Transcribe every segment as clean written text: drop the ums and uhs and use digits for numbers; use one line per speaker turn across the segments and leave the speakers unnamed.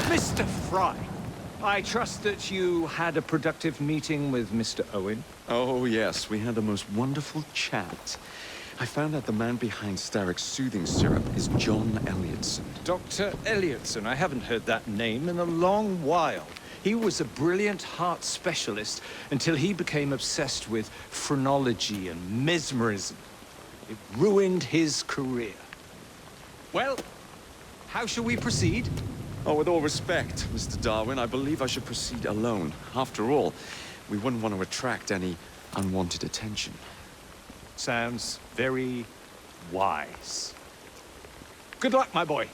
Mr. Frye, I trust that you had a productive meeting with Mr. Owen?
Oh, yes. We had the most wonderful chat. I found out the man behind Starrick's soothing syrup is John Elliotson.
Dr. Elliotson, I haven't heard that name in a long while. He was a brilliant heart specialist until he became obsessed with phrenology and mesmerism. It ruined his career. Well, how shall we proceed?
Oh, with all respect, Mr. Darwin, I believe I should proceed alone. After all, we wouldn't want to attract any unwanted attention.
Sounds very wise. Good luck, my boy.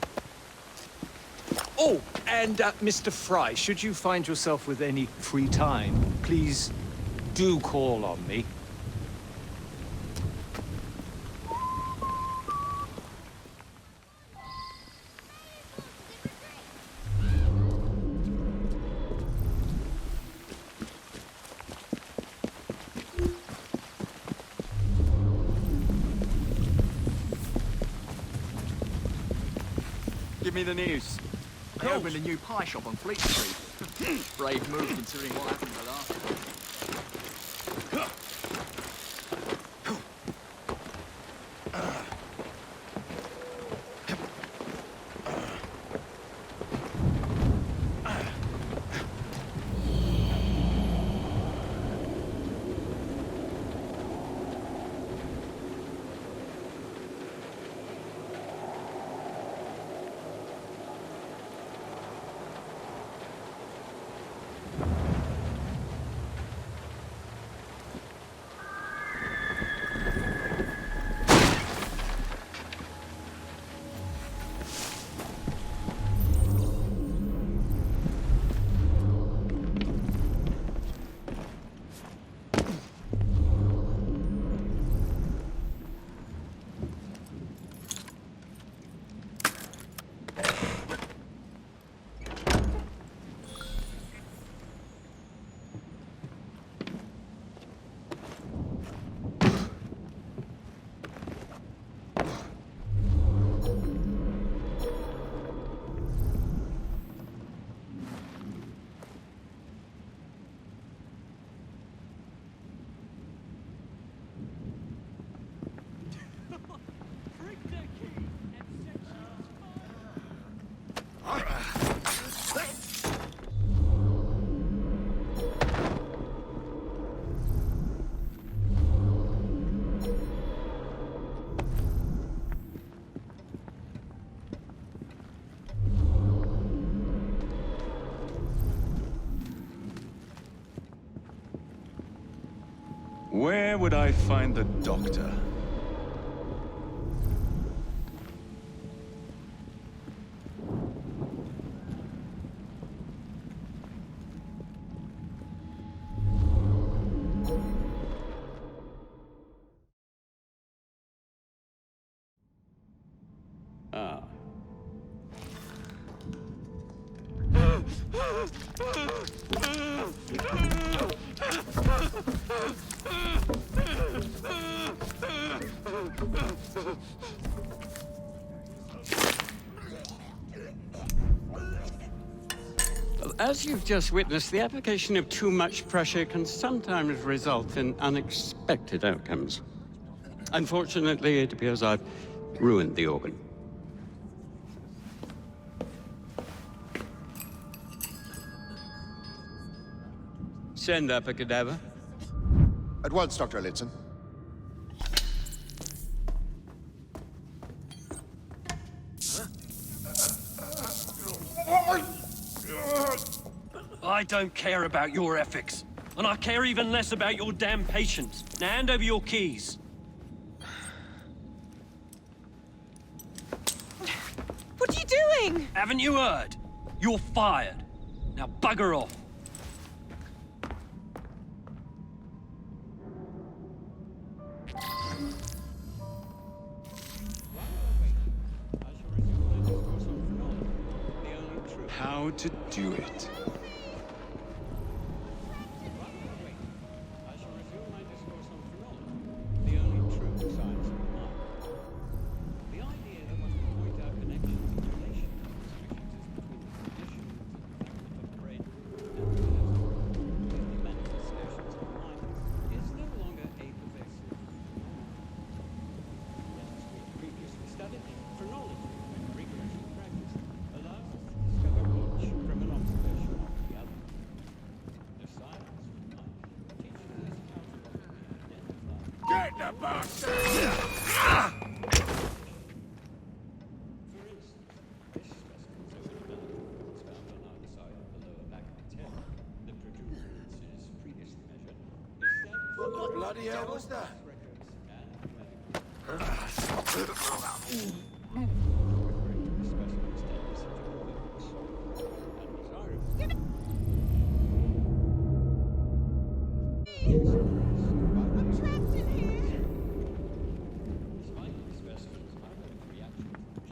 Oh, and Mr. Frye, should you find yourself with any free time, please do call on me.
Give me the news.
They opened a new pie shop on Fleet Street. Brave move considering what happened the last time.
Where would I find the doctor? Ah.
As you've just witnessed, the application of too much pressure can sometimes result in unexpected outcomes. Unfortunately, it appears I've ruined the organ. Send up a cadaver.
At once, Dr. Elliotson.
I don't care about your ethics. And I care even less about your damn patience. Now hand over your keys.
What are you doing?
Haven't you heard? You're fired. Now bugger off.
How to do it.
What bloody hell was that?
I'm trapped in here.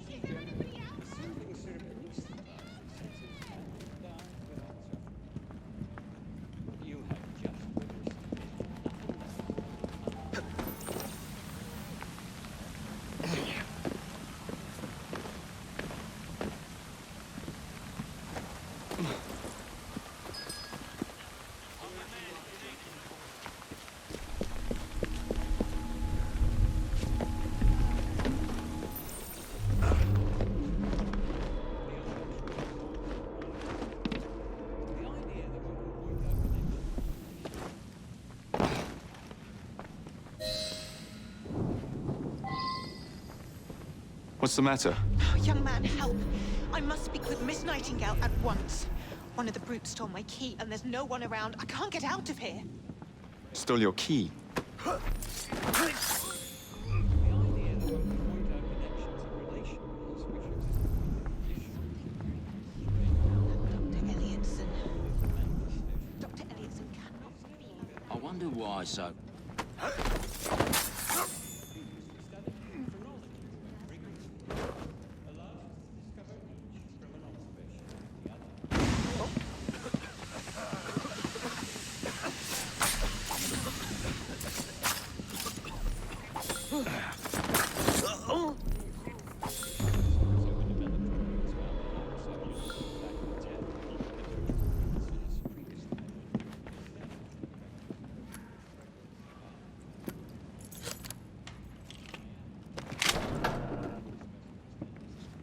Is everybody out?
What's the matter?
Oh, young man, help. I must speak with Miss Nightingale at once. One of the brutes stole my key, and there's no one around. I can't get out of here.
Stole your key.
Dr. Elliotson cannot be.
I wonder why so.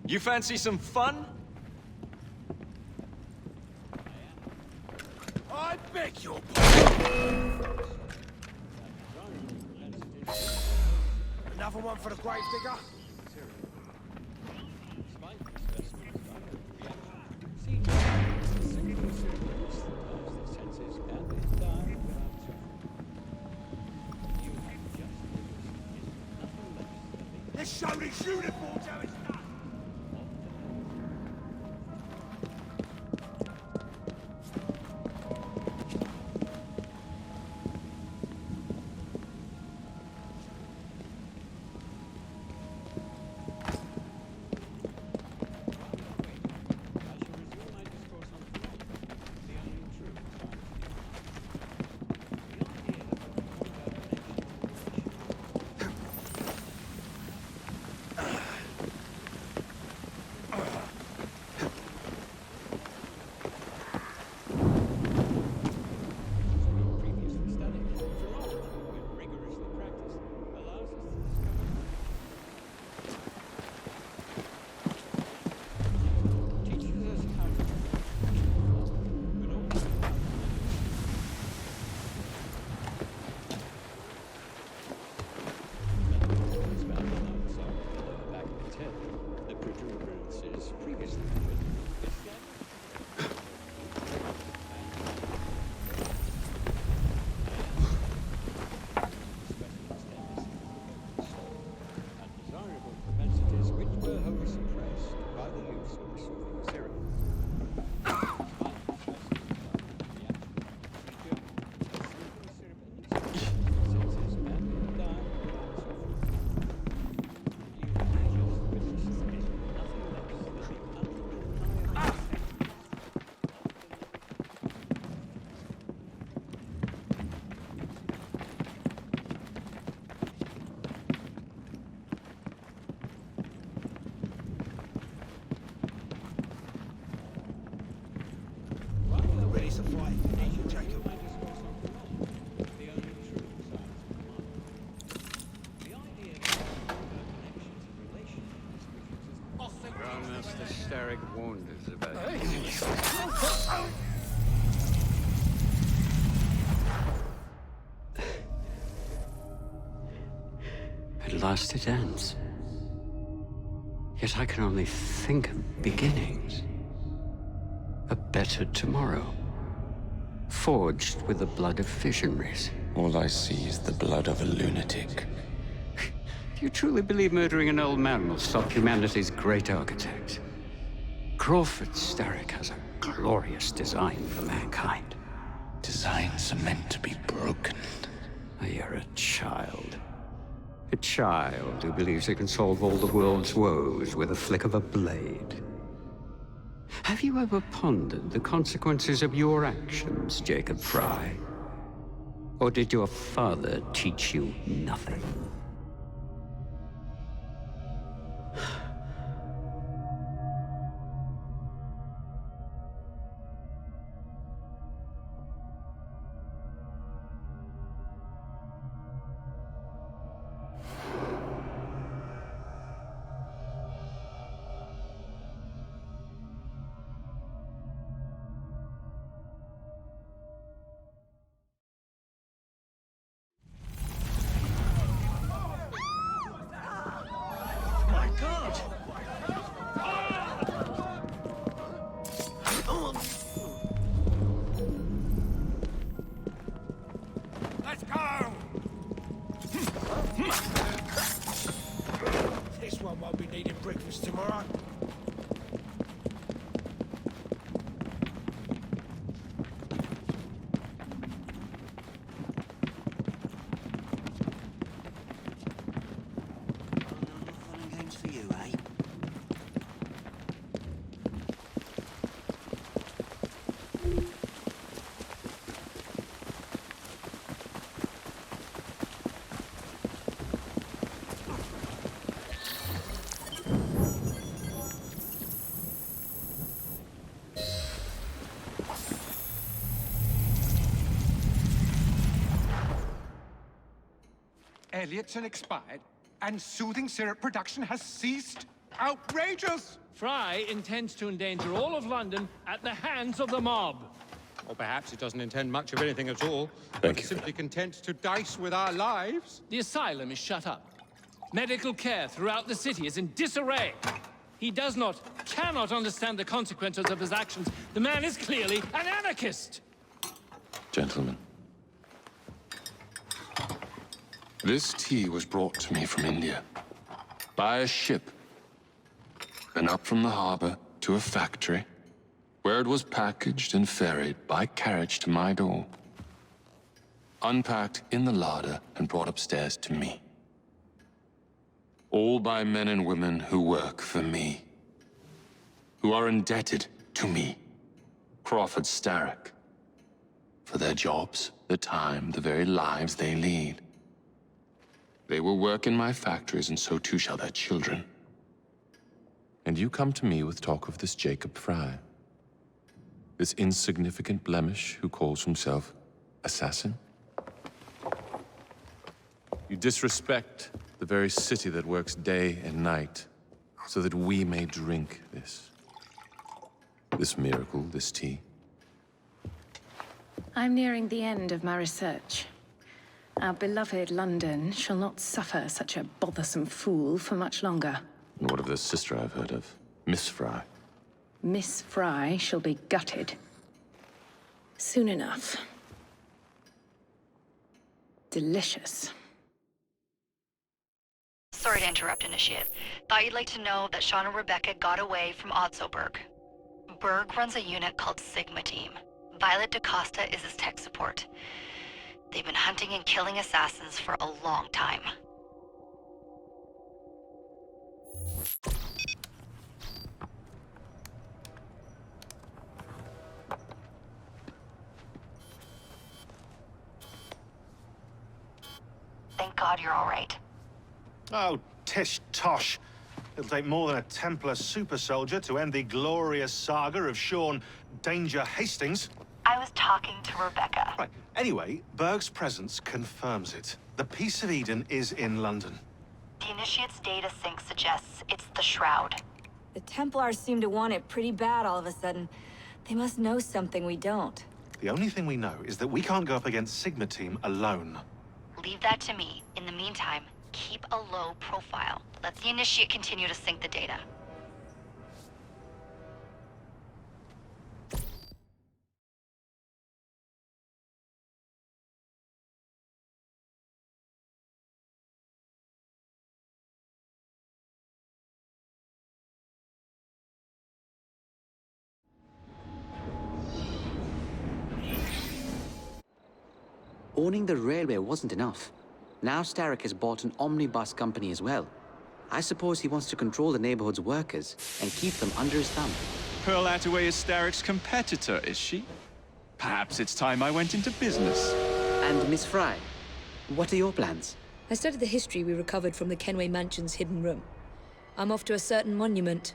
You fancy some fun?
I beg your pardon. Another one for the gravedigger? Let's show these uniforms how it's done!
Grandmaster Starrick warned us about it. At last it ends. Yet I can only think of beginnings. A better tomorrow. Forged with the blood of visionaries.
All I see is the blood of a lunatic.
Do you truly believe murdering an old man will stop humanity's great architect? Crawford Starrick has a glorious design for mankind.
Designs are meant to be broken.
You're a child. A child who believes he can solve all the world's woes with a flick of a blade. Have you ever pondered the consequences of your actions, Jacob Frye? Or did your father teach you nothing?
Let's go! This one won't be needing breakfast tomorrow.
Fun and games for you, eh?
Elliotson expired, and soothing syrup production has ceased? Outrageous!
Frye intends to endanger all of London at the hands of the mob.
Or perhaps it doesn't intend much of anything at all.
Thank
It's
you.
simply content to dice with our lives.
The asylum is shut up. Medical care throughout the city is in disarray. He cannot understand the consequences of his actions. The man is clearly an anarchist.
Gentlemen. This tea was brought to me from India. By a ship. Then up from the harbor to a factory, where it was packaged and ferried by carriage to my door. Unpacked in the larder and brought upstairs to me. All by men and women who work for me. Who are indebted to me, Crawford Starrick. For their jobs, the time, the very lives they lead. They will work in my factories, and so too shall their children. And you come to me with talk of this Jacob Frye. This insignificant blemish who calls himself assassin? You disrespect the very city that works day and night, so that we may drink this. This miracle, this tea.
I'm nearing the end of my research. Our beloved London shall not suffer such a bothersome fool for much longer.
And what of the sister I've heard of, Miss Frye?
Miss Frye shall be gutted. Soon enough. Delicious.
Sorry to interrupt, Initiate. Thought you'd like to know that Sean and Rebecca got away from Otzoberg. Berg runs a unit called Sigma Team. Violet DaCosta is his tech support. They've been hunting and killing assassins for a long time. Thank God you're all right.
Oh, tish tosh. It'll take more than a Templar super soldier to end the glorious saga of Sean Danger Hastings.
I was talking to Rebecca.
Right. Anyway, Berg's presence confirms it. The Piece of Eden is in London.
The Initiate's data sync suggests it's the Shroud.
The Templars seem to want it pretty bad all of a sudden. They must know something we don't.
The only thing we know is that we can't go up against Sigma Team alone.
Leave that to me. In the meantime, keep a low profile. Let the Initiate continue to sync the data.
Owning the railway wasn't enough. Now Starrick has bought an omnibus company as well. I suppose he wants to control the neighborhood's workers and keep them under his thumb.
Pearl Attaway is Starrick's competitor, is she? Perhaps it's time I went into business.
And Miss Frye, what are your plans?
I studied the history we recovered from the Kenway Mansion's hidden room. I'm off to a certain monument.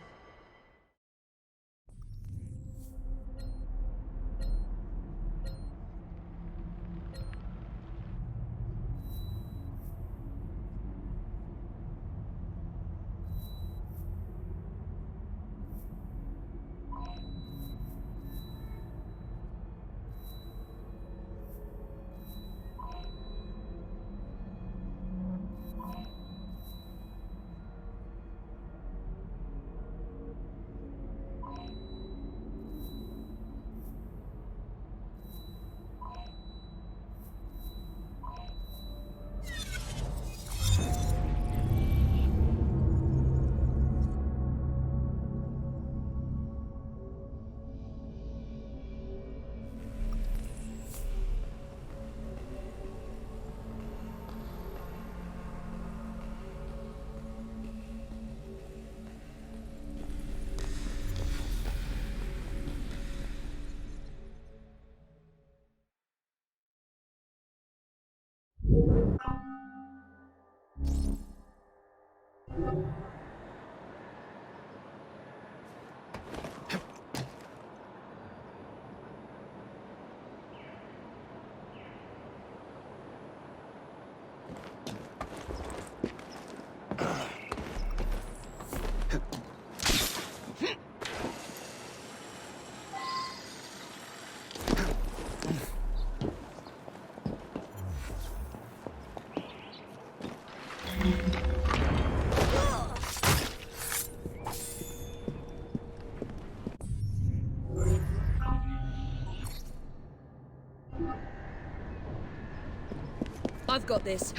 I've got this.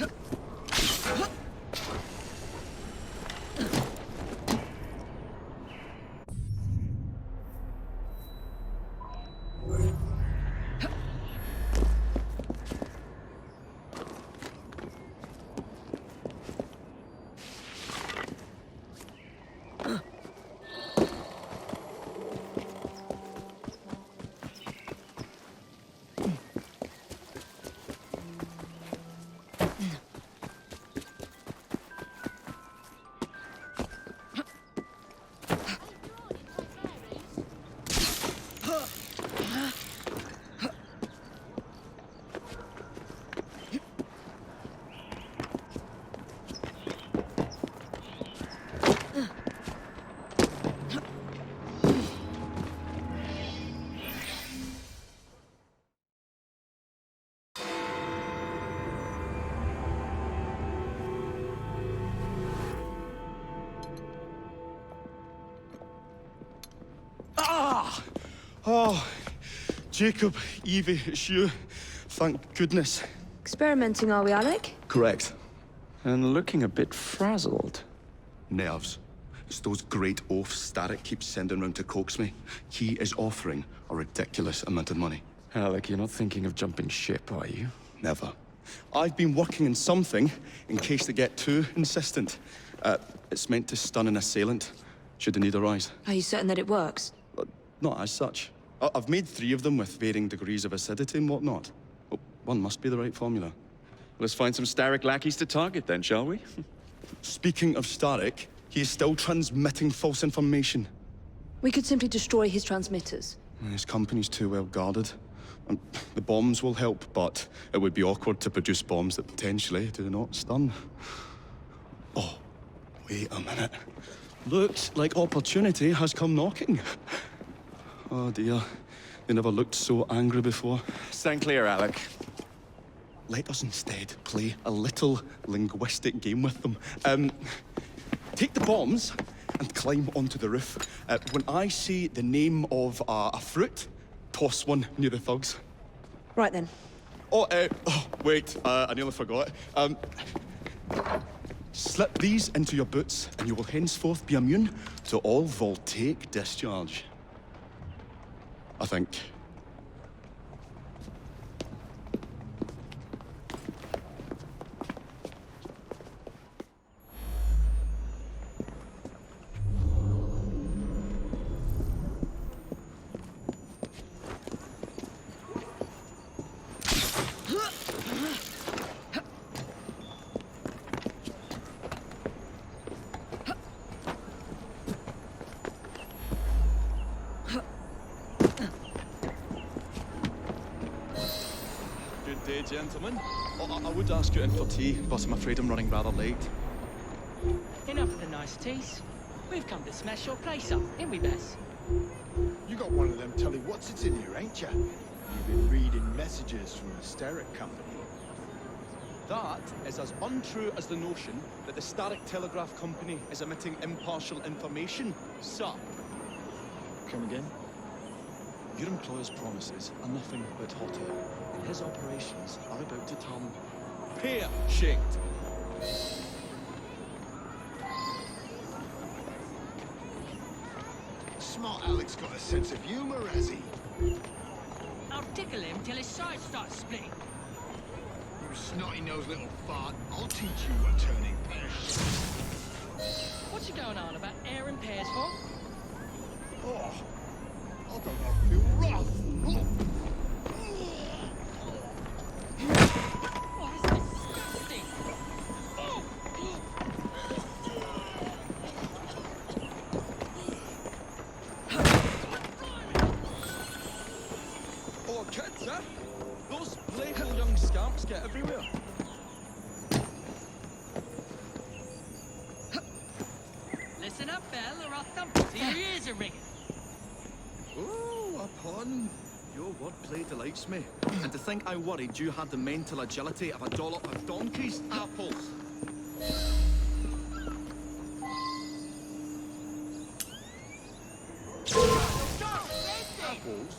Oh, Jacob, Evie, it's you. Thank goodness.
Experimenting, are we, Alec?
Correct.
And looking a bit frazzled.
Nerves. It's those great oafs Starrick keeps sending round to coax me. He is offering a ridiculous amount of money.
Alec, you're not thinking of jumping ship, are you?
Never. I've been working on something in case they get too insistent. It's meant to stun an assailant, should the need arise.
Are you certain that it works?
Not as such. I've made 3 of them with varying degrees of acidity and whatnot. Well, one must be the right formula.
Let's find some Starrick lackeys to target then, shall we?
Speaking of Starrick, he is still transmitting false information.
We could simply destroy his transmitters.
His company's too well guarded. And the bombs will help, but it would be awkward to produce bombs that potentially do not stun. Oh, wait a minute. Looks like opportunity has come knocking. Oh dear, they never looked so angry before.
Stand clear, Alec.
Let us instead play a little linguistic game with them. Take the bombs and climb onto the roof. When I say the name of a fruit, toss one near the thugs.
Right then.
Oh, wait, I nearly forgot. Slip these into your boots, and you will henceforth be immune to all voltaic discharge. I think. Good day, gentlemen. Oh, I would ask you in for tea, but I'm afraid I'm running rather late.
Enough of the niceties. We've come to smash your place up, ain't we, Bess?
You got one of them telly what's-its in here, ain't ya? You've been reading messages from the Starrick company.
That is as untrue as the notion that the Starrick Telegraph Company is emitting impartial information, sir.
Come again?
Your employer's promises are nothing but hot air, and his operations are about to turn pear-shaped.
Smart Alec's got a sense of humor, has he?
I'll tickle him till his sides start splitting.
You snotty-nosed little fart. I'll teach you what turning pear-shaped.
What's you going on about air and pears for?
Oh, I don't know, I feel rough.
Oh, it's disgusting! Oh!
Oh, kids, eh? Those blatant young scamps get everywhere.
Listen up, Belle, or I'll thump you till your ears are ringing.
Oh, a pun. Your wordplay delights me. And to think I worried you had the mental agility of a dollop of donkey's apples.
Apples?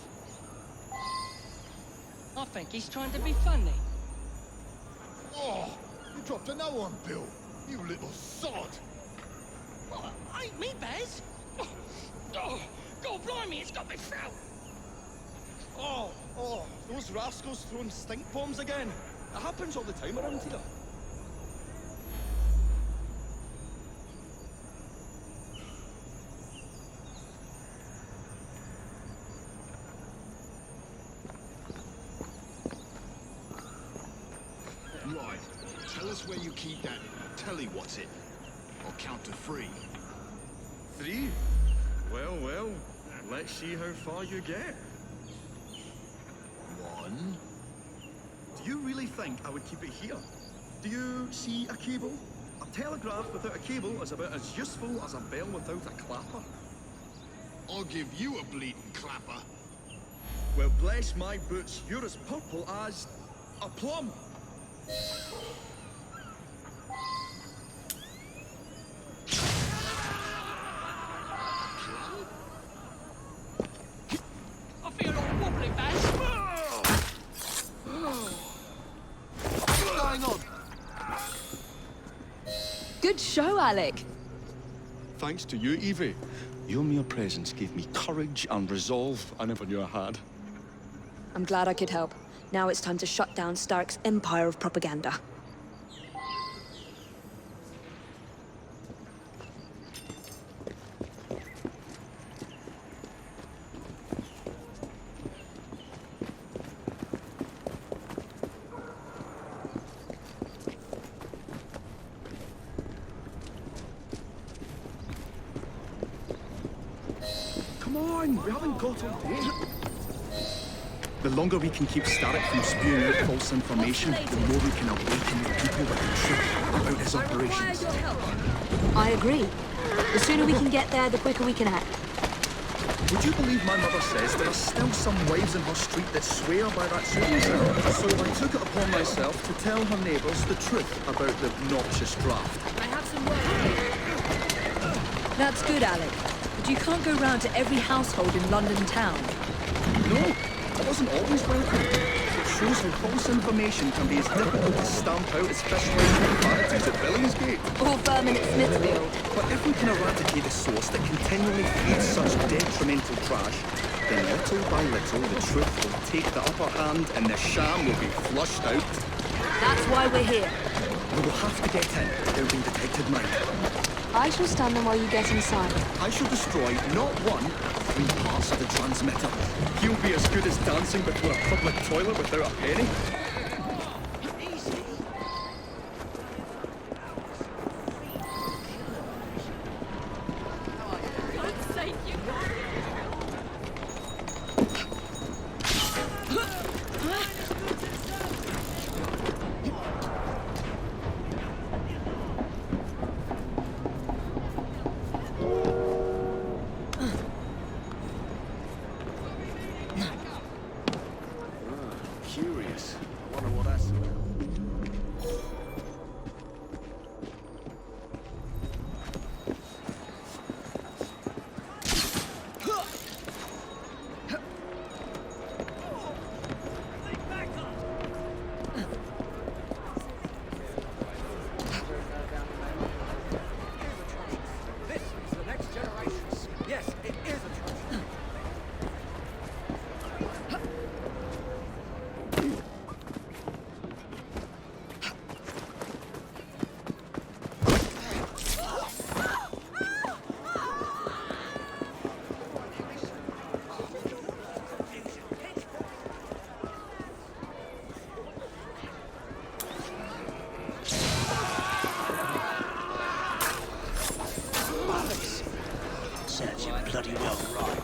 I think he's trying to be funny.
Oh, you dropped a no on Bill. You little sod.
Oh, ain't me, Bez. Oh, God blimey, it's got me throat.
Oh, those rascals throwing stink bombs again. It happens all the time around here.
Right. Tell us where you keep that telly what's-it. I'll count to 3.
3? Well, let's see how far you get.
1.
Do you really think I would keep it here? Do you see a cable? A telegraph without a cable is about as useful as a bell without a clapper.
I'll give you a bleating clapper.
Well, bless my boots, you're as purple as a plum.
I feel all wobbly, Baz.
What's going on?
Good show, Alec.
Thanks to you, Evie. Your mere presence gave me courage and resolve I never knew I had.
I'm glad I could help. Now it's time to shut down Starrick's empire of propaganda.
Come on, we haven't got all day. The longer we can keep Starrick from spewing out false information, the more we can awaken the people with the truth about his operations.
I agree. The sooner we can get there, the quicker we can act.
Would you believe my mother says there are still some wives in her street that swear by that shooting star? So I took it upon myself to tell her neighbours the truth about the noxious draft.
I have some work for you. That's good, Alec. But you can't go round to every household in London town.
No, I wasn't always welcome. It shows how false information can be as difficult to stamp out as fishwives and vanities at Billingsgate.
Or vermin at Smithfield.
But if we can eradicate a source that continually feeds such detrimental trash, then little by little the truth will take the upper hand and the sham will be flushed out.
That's why we're here.
We will have to get in without being detected, mind.
I shall stand them while you get inside.
I shall destroy not one, but 3 parts of the transmitter. He'll be as good as dancing before a public toilet without a penny.
Curious. I wonder what that's about.
This is the next generation. Yes, it is a trust.
Serves you bloody well right.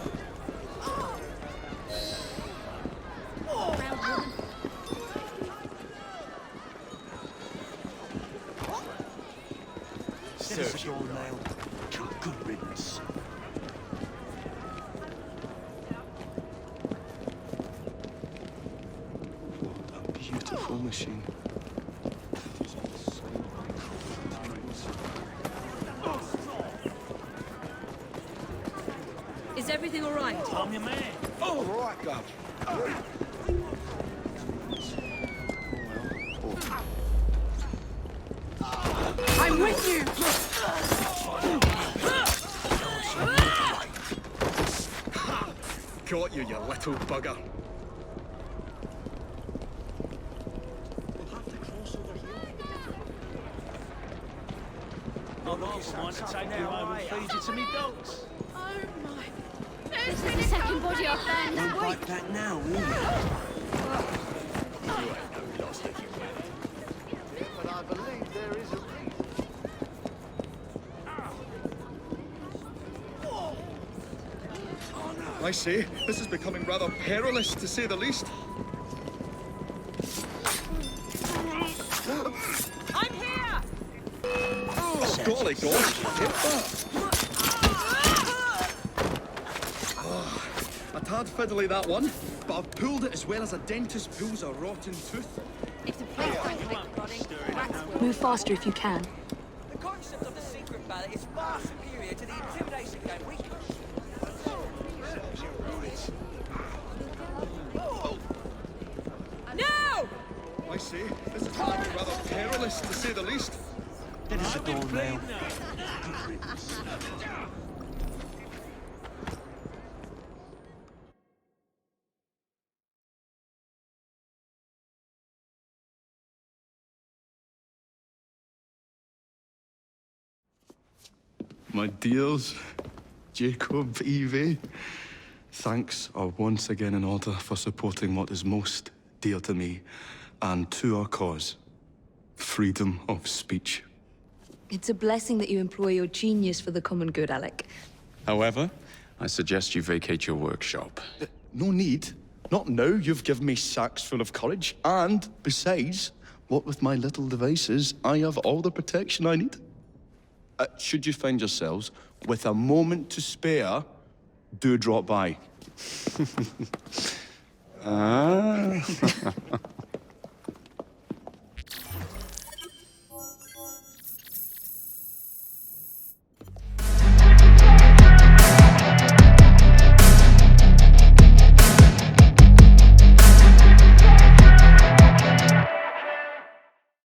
Serves you well. Good riddance.
What a beautiful machine.
Is everything all right?
I'm your man.
Oh, right, Gov.
I'm with you!
Got you, you little bugger.
Not half mine to take you home and feed you to me dogs.
Oh my. This is the second body I've found this
Won't
week.
bite back now, will you?
But I believe there is a reason.
I say, this is becoming rather perilous, to say the least.
I'm here!
Oh, golly gosh, hit that. Oh, a tad fiddly, that one, but I've pulled it as well as a dentist pulls a rotten tooth.
If the police don't think Roddy,
Move faster if you can.
The concept of the secret ballot is far superior to the intimidation game we
No!
I say, this is becoming rather perilous, to say the least.
Get us the door now.
My dears, Jacob, Evie, thanks are once again in order for supporting what is most dear to me and to our cause, freedom of speech.
It's a blessing that you employ your genius for the common good, Alec.
However, I suggest you vacate your workshop.
No need. Not now you've given me sacks full of courage. And, besides, what with my little devices, I have all the protection I need. Should you find yourselves with a moment to spare, do drop by.